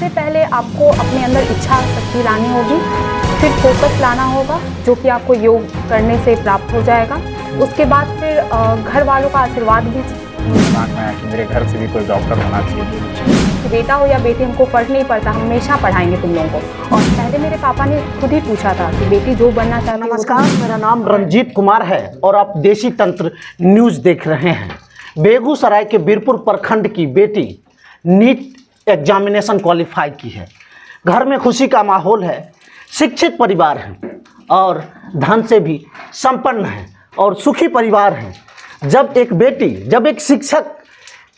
सबसे पहले आपको अपने अंदर इच्छा शक्ति लानी होगी, फिर फोकस लाना होगा जो कि आपको योग करने से प्राप्त हो जाएगा। उसके बाद फिर घर वालों का आशीर्वाद भी दिमाग में आया कि मेरे घर से भी कोई डॉक्टर होना चाहिए। बेटा हो या बेटी हमको फ़र्क नहीं पड़ता, हम हमेशा पढ़ाएंगे तुम लोगों को। और पहले मेरे पापा ने खुद ही पूछा था कि बेटी जो बनना चाहती है। नमस्कार, मेरा नाम रंजीत कुमार है और आप देशी तंत्र न्यूज़ देख रहे हैं। बेगूसराय के बीरपुर प्रखंड की बेटी नीट एग्जामिनेशन क्वालिफाई की है। घर में खुशी का माहौल है, शिक्षित परिवार है और धन से भी संपन्न है और सुखी परिवार है। जब एक शिक्षक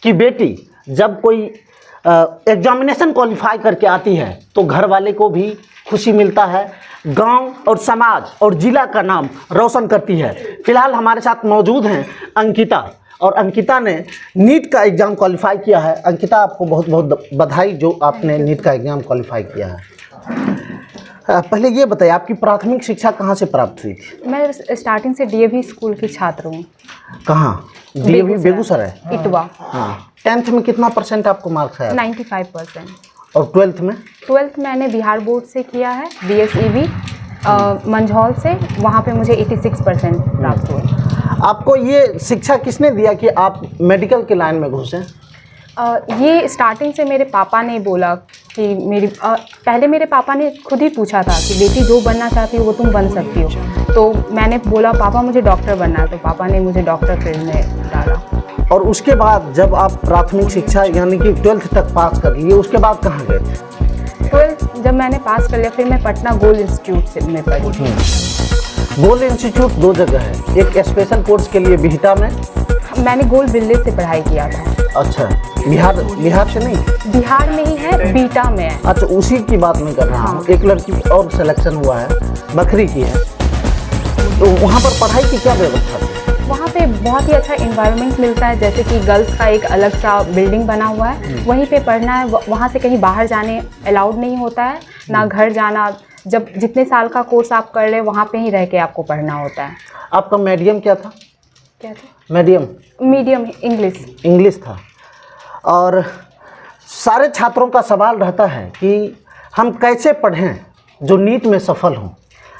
की बेटी जब कोई एग्जामिनेशन क्वालिफाई करके आती है तो घर वाले को भी खुशी मिलता है, गांव और समाज और ज़िला का नाम रोशन करती है। फिलहाल हमारे साथ मौजूद हैं अंकिता, और अंकिता ने नीट का एग्ज़ाम क्वालिफाई किया है। अंकिता, आपको बहुत बहुत बधाई जो आपने नीट का एग्ज़ाम क्वालिफाई किया है। पहले ये बताइए, आपकी प्राथमिक शिक्षा कहाँ से प्राप्त हुई थी? मैं स्टार्टिंग से डीएवी स्कूल की छात्र हूँ। कहाँ? डीएवी बेगूसराय, इटवा। हाँ। 10th में कितना परसेंट आपको मार्क्स आया? 95%। और 12th में? 12th मैंने बिहार बोर्ड से किया है, BSEB मंझौल से। वहाँ पे मुझे 86% प्राप्त हुए। आपको ये शिक्षा किसने दिया कि आप मेडिकल के लाइन में घुसें? ये स्टार्टिंग से मेरे पापा ने बोला कि पहले मेरे पापा ने खुद ही पूछा था कि बेटी जो बनना चाहती हो वो तुम बन सकती हो। तो मैंने बोला पापा मुझे डॉक्टर बनना है, तो पापा ने मुझे डॉक्टर फील्ड में डाला। और उसके बाद जब आप प्राथमिक शिक्षा यानी कि 12th तक पास कर लिए, उसके बाद कहाँ गए थे? 12th जब मैंने पास कर लिया फिर मैं पटना गोल्ड इंस्टीट्यूट से में पढ़ी। गोल्ड इंस्टीट्यूट 2 जगह है, एक स्पेशल कोर्स के लिए बिहटा में, मैंने गोल्ड विलेज से पढ़ाई किया था। अच्छा, बिहार से नहीं? बिहार में ही है, बीटा में है। अच्छा, उसी की बात मैं कर रहा हूँ। एक लड़की और सिलेक्शन हुआ है, बखरी की है, तो वहाँ पर पढ़ाई की क्या व्यवस्था थी? वहाँ पे बहुत ही अच्छा इन्वायरमेंट मिलता है, जैसे कि गर्ल्स का एक अलग सा बिल्डिंग बना हुआ है, वहीं पे पढ़ना है। वहाँ से कहीं बाहर जाने अलाउड नहीं होता है, ना घर जाना। जब जितने साल का कोर्स आप कर ले वहाँ पे ही रह के आपको पढ़ना होता है। आपका मीडियम क्या था? क्या था? मीडियम इंग्लिश था। और सारे छात्रों का सवाल रहता है कि हम कैसे पढ़ें जो नीट में सफल हों?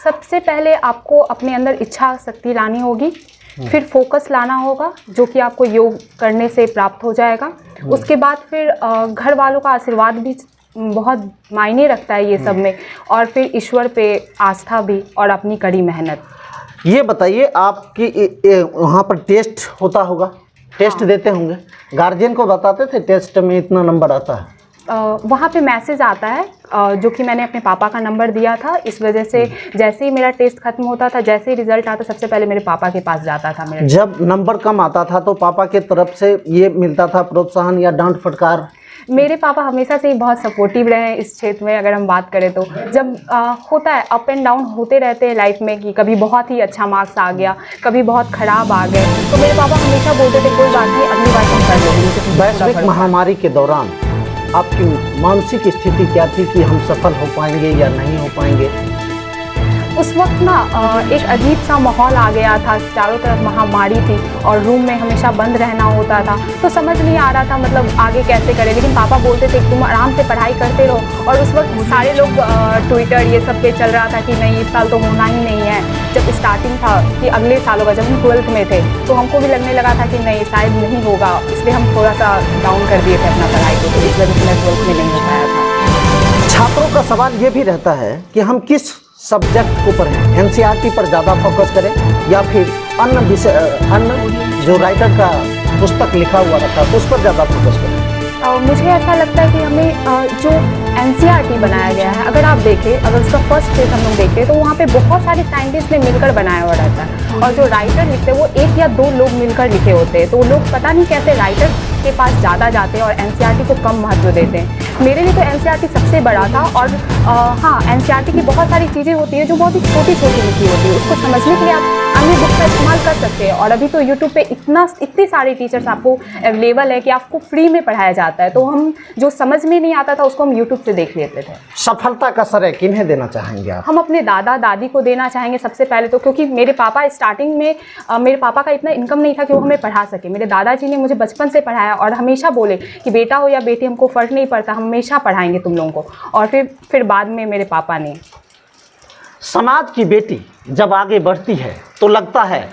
सबसे पहले आपको अपने अंदर इच्छा शक्ति लानी होगी, फिर फोकस लाना होगा जो कि आपको योग करने से प्राप्त हो जाएगा। उसके बाद फिर घर वालों का आशीर्वाद भी बहुत मायने रखता है ये सब में, और फिर ईश्वर पे आस्था भी और अपनी कड़ी मेहनत। ये बताइए, आपकी वहाँ पर टेस्ट होता होगा, टेस्ट देते होंगे, गार्जियन को बताते थे टेस्ट में इतना नंबर आता है? वहाँ पे मैसेज आता है जो कि मैंने अपने पापा का नंबर दिया था, इस वजह से जैसे ही मेरा टेस्ट खत्म होता था, जैसे ही रिजल्ट आता सबसे पहले मेरे पापा के पास जाता था मेरा। जब नंबर कम आता था तो पापा के तरफ से ये मिलता था प्रोत्साहन या डांट फटकार? मेरे पापा हमेशा से ही बहुत सपोर्टिव रहे हैं इस क्षेत्र में। अगर हम बात करें तो जब होता है, अप एंड डाउन होते रहते हैं लाइफ में, कि कभी बहुत ही अच्छा मार्क्स आ गया, कभी बहुत ख़राब आ गए, तो मेरे पापा हमेशा बोलते थे कोई बात नहीं, अगली बार हम कर लेंगे। वैश्विक महामारी के दौरान आपकी मानसिक स्थिति क्या थी कि हम सफल हो पाएंगे या नहीं हो पाएंगे? उस वक्त ना एक अजीब सा माहौल आ गया था, चारों तरफ महामारी थी और रूम में हमेशा बंद रहना होता था, तो समझ नहीं आ रहा था मतलब आगे कैसे करें। लेकिन पापा बोलते थे तुम आराम से पढ़ाई करते रहो। और उस वक्त सारे लोग ट्विटर ये सब पे चल रहा था कि नहीं इस साल तो होना ही नहीं है। जब स्टार्टिंग था कि अगले साल होगा, जब हम 12th में थे तो हमको भी लगने लगा था कि नहीं शायद नहीं होगा, इसलिए हम थोड़ा सा डाउन कर दिए थे अपना पढ़ाई को, तो इस वजह से मैं 12th में नहीं हो पाया था। छात्रों का सवाल ये भी रहता है कि हम किस सब्जेक्ट को पढ़ें, एनसीईआरटी पर ज़्यादा फोकस करें या फिर अन्य जो राइटर का पुस्तक लिखा हुआ रहता है उस पर ज़्यादा फोकस करें? मुझे ऐसा लगता है कि हमें जो एनसीईआरटी बनाया गया है, अगर आप देखें, अगर उसका फर्स्ट पेज हम लोग देखें तो वहाँ पे बहुत सारे साइंटिस्ट ने मिलकर बनाया हुआ रहता है, और जो राइटर लिखते हैं वो 1 या 2 लोग मिलकर लिखे होते हैं। तो वो लोग पता नहीं कैसे राइटर के पास ज़्यादा जाते हैं और एनसीईआरटी को कम महत्व देते हैं। मेरे लिए तो एनसीईआरटी सबसे बड़ा था। और हाँ, एनसीईआरटी की बहुत सारी चीज़ें होती हैं जो बहुत ही छोटी छोटी लिखी होती है, उसको समझने के लिए आप अन्य बुक का इस्तेमाल कर सकते हैं। और अभी तो यूट्यूब पे इतनी सारी टीचर्स आपको अवेलेबल है कि आपको फ्री में पढ़ाया जाता है। तो हम जो समझ में नहीं आता था उसको हम यूट्यूब से देख लेते थे। सफलता का श्रेय किन्हें देना चाहेंगे आप? हम अपने दादा दादी को देना चाहेंगे सबसे पहले तो, क्योंकि मेरे पापा स्टार्टिंग में मेरे पापा का इतना इनकम नहीं था कि वो हमें पढ़ा सके। मेरे दादाजी ने मुझे बचपन से पढ़ाया और हमेशा बोले कि बेटा हो या बेटी हमको फ़र्क नहीं पड़ता, हम हमेशा पढ़ाएंगे तुम लोगों को। और फिर बाद में मेरे पापा ने। समाज की बेटी जब आगे बढ़ती है तो लगता है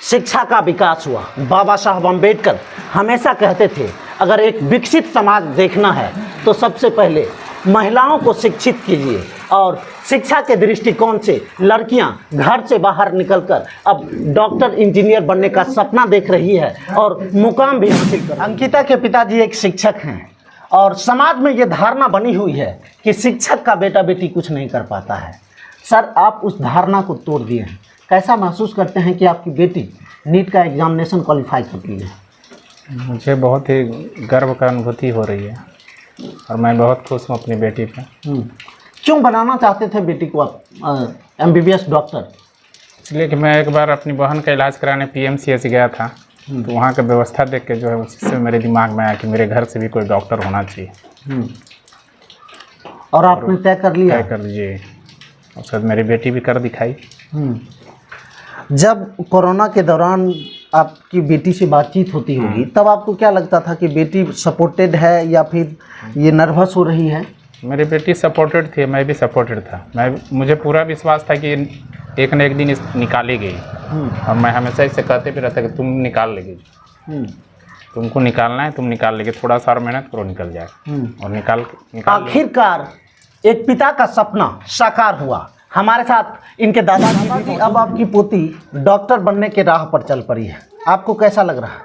शिक्षा का विकास हुआ। बाबा साहब अम्बेडकर हमेशा कहते थे अगर एक विकसित समाज देखना है तो सबसे पहले महिलाओं को शिक्षित कीजिए। और शिक्षा के दृष्टिकोण से लड़कियां घर से बाहर निकलकर अब डॉक्टर इंजीनियर बनने का सपना देख रही है और मुकाम भी हासिल कर। अंकिता के पिताजी एक शिक्षक हैं और समाज में ये धारणा बनी हुई है कि शिक्षक का बेटा बेटी कुछ नहीं कर पाता है। सर, आप उस धारणा को तोड़ दिए हैं। कैसा महसूस करते हैं कि आपकी बेटी नीट का एग्जामिनेशन क्वालिफाई कर ली है? मुझे बहुत ही गर्व का अनुभूति हो रही है और मैं बहुत खुश हूँ अपनी बेटी पे। क्यों बनाना चाहते थे बेटी को आप MBBS डॉक्टर? इसलिए कि मैं एक बार अपनी बहन का इलाज कराने PMCH गया था, तो वहाँ का व्यवस्था देख के जो है उससे मेरे दिमाग में आया कि मेरे घर से भी कोई डॉक्टर होना चाहिए। और आपने तय कर लिया? तय कर लीजिए और शायद मेरी बेटी भी कर दिखाई। जब कोरोना के दौरान आपकी बेटी से बातचीत होती होगी तब आपको क्या लगता था कि बेटी सपोर्टेड है या फिर ये नर्वस हो रही है? मेरी बेटी सपोर्टेड थी, मैं भी सपोर्टेड था। मुझे पूरा विश्वास था कि एक न एक दिन निकालेगी। और मैं हमेशा इससे कहते भी रहता कि तुम निकाल लेगी, तुमको निकालना है, तुम निकाल लेगी, थोड़ा सा और मेहनत करो, निकल जाएगा। और निकाल आखिरकार एक पिता का सपना साकार हुआ। हमारे साथ इनके दादाजी। अब आपकी पोती डॉक्टर बनने के राह पर चल पड़ी है, आपको कैसा लग रहा है?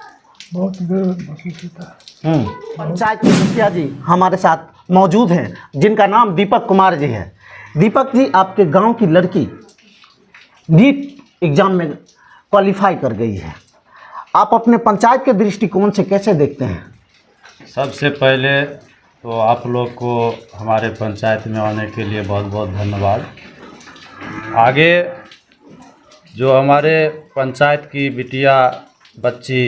बहुत महसूस होता है। पंचायत के मुखिया जी हमारे साथ मौजूद हैं जिनका नाम दीपक कुमार जी है। दीपक जी, आपके गांव की लड़की नीट एग्जाम में क्वालिफाई कर गई है, आप अपने पंचायत के दृष्टिकोण से कैसे देखते हैं? सबसे पहले तो आप लोग को हमारे पंचायत में आने के लिए बहुत बहुत धन्यवाद। आगे जो हमारे पंचायत की बिटिया बच्ची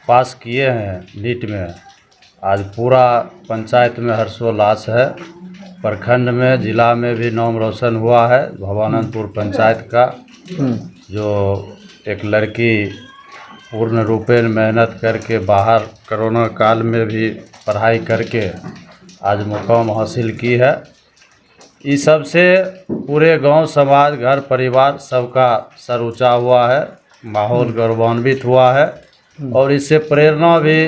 पास किए हैं नीट में, आज पूरा पंचायत में हर्षोल्लास है। प्रखंड में, जिला में भी नाम रोशन हुआ है भवानंदपुर पंचायत का। जो एक लड़की पूर्ण रूपेण मेहनत करके बाहर कोरोना काल में भी पढ़ाई करके आज मुकाम हासिल की है। इस सब से पूरे गांव, समाज, घर परिवार सबका सर ऊंचा हुआ है, माहौल गौरवान्वित हुआ है। और इससे प्रेरणा भी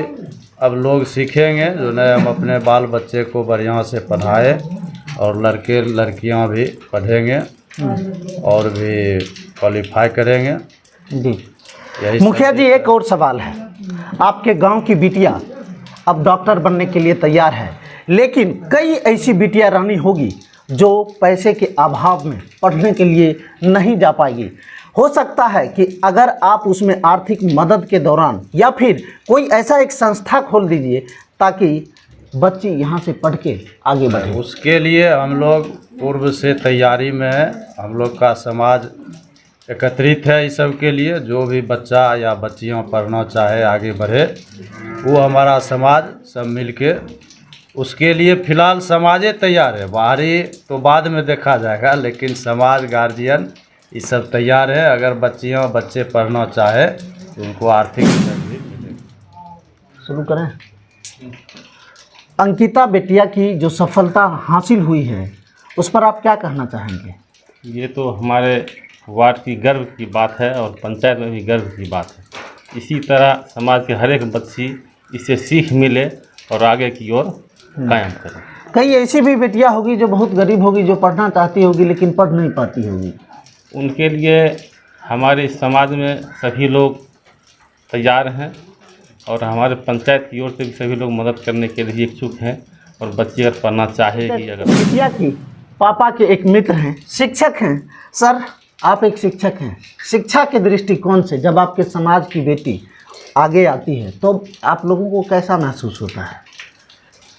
अब लोग सीखेंगे जो नहीं हम अपने बाल बच्चे को बढ़िया से पढ़ाए और लड़के लड़कियां भी पढ़ेंगे और भी क्वालिफाई करेंगे। जी मुखिया जी, एक और सवाल है। आपके गांव की बिटिया अब डॉक्टर बनने के लिए तैयार है, लेकिन कई ऐसी बिटिया रानी होगी जो पैसे के अभाव में पढ़ने के लिए नहीं जा पाएगी। हो सकता है कि अगर आप उसमें आर्थिक मदद के दौरान या फिर कोई ऐसा एक संस्था खोल दीजिए ताकि बच्ची यहाँ से पढ़ के आगे बढ़े। उसके लिए हम लोग पूर्व से तैयारी में है। हम लोग का समाज एकत्रित है इस सब के लिए। जो भी बच्चा या बच्चियाँ पढ़ना चाहे, आगे बढ़े, वो हमारा समाज सब मिलके उसके लिए फ़िलहाल समाजे तैयार है। बाहरी तो बाद में देखा जाएगा, लेकिन समाज, गार्जियन ये सब तैयार है। अगर बच्चियाँ बच्चे पढ़ना चाहे तो उनको आर्थिक मदद भी मिलेगी। शुरू करें। अंकिता बेटिया की जो सफलता हासिल हुई है उस पर आप क्या कहना चाहेंगे? ये तो हमारे वार्ड की गर्व की बात है और पंचायत में भी गर्व की बात है। इसी तरह समाज के हर एक बच्ची इससे सीख मिले और आगे की ओर कायम करें। कई ऐसी भी बेटियां होगी जो बहुत गरीब होगी, जो पढ़ना चाहती होगी लेकिन पढ़ नहीं पाती होगी। उनके लिए हमारे समाज में सभी लोग तैयार हैं और हमारे पंचायत की ओर से भी सभी लोग मदद करने के लिए इच्छुक हैं। और बच्ची अगर पढ़ना चाहेगी, अगर बिटिया की पापा के एक मित्र हैं, शिक्षक हैं। सर, आप एक शिक्षक हैं, शिक्षा के दृष्टिकोण से जब आपके समाज की बेटी आगे आती है तो आप लोगों को कैसा महसूस होता है?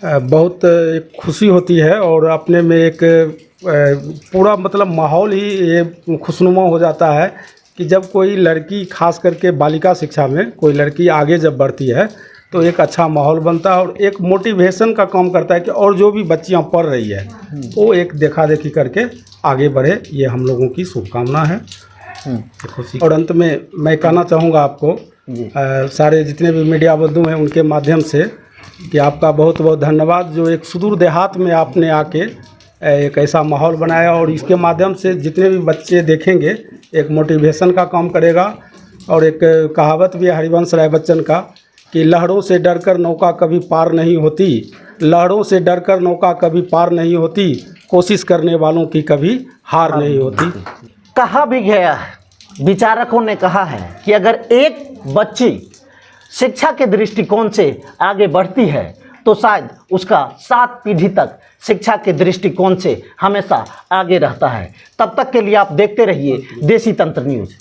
बहुत खुशी होती है और अपने में एक पूरा मतलब माहौल ही ये खुशनुमा हो जाता है कि जब कोई लड़की, खास करके बालिका शिक्षा में कोई लड़की आगे जब बढ़ती है तो एक अच्छा माहौल बनता है और एक मोटिवेशन का काम करता है कि और जो भी बच्चियां पढ़ रही है वो एक देखा देखी करके आगे बढ़े। ये हम लोगों की शुभकामना है। खुशी। और अंत में मैं कहना चाहूँगा आपको, सारे जितने भी मीडिया बंधु हैं उनके माध्यम से, कि आपका बहुत बहुत धन्यवाद, जो एक सुदूर देहात में आपने आके एक ऐसा माहौल बनाया और इसके माध्यम से जितने भी बच्चे देखेंगे एक मोटिवेशन का काम करेगा। और एक कहावत भी है हरिवंश राय बच्चन का कि लहरों से डरकर नौका कभी पार नहीं होती, लहरों से डरकर नौका कभी पार नहीं होती, कोशिश करने वालों की कभी हार नहीं होती। कहा भी गया है, विचारकों ने कहा है कि अगर एक बच्ची शिक्षा के दृष्टिकोण से आगे बढ़ती है तो शायद उसका 7 पीढ़ी तक शिक्षा के दृष्टिकोण से हमेशा आगे रहता है। तब तक के लिए आप देखते रहिए देशी तंत्र न्यूज़।